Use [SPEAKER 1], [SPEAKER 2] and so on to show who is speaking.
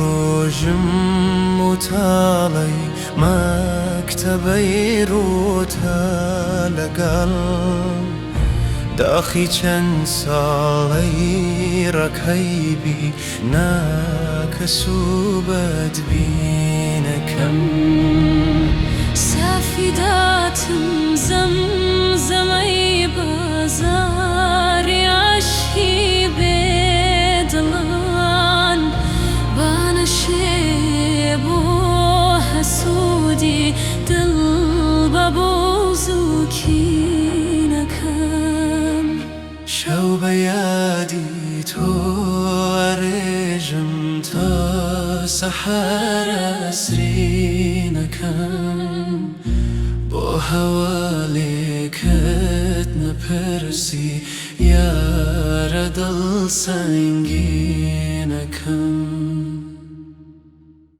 [SPEAKER 1] ڕۆژم وتاڵەی مەکتەبەی ڕووتە لەگەڵ داخی چەند ساڵەی ڕەکەیبی ناکەس و بەدبینەکەم
[SPEAKER 2] سافی داتم زەمزەمەی بازاری عەشقی بێدڵان بانەشێ بۆ حەسوودی دڵ بە بۆز و کینەکەم
[SPEAKER 1] شەو بە یادی تۆ ئەڕێژم تا سەحەر ئەسرینەکەم بۆ هەواڵێکت نەپرسی یارە دڵ سەنگینەکەم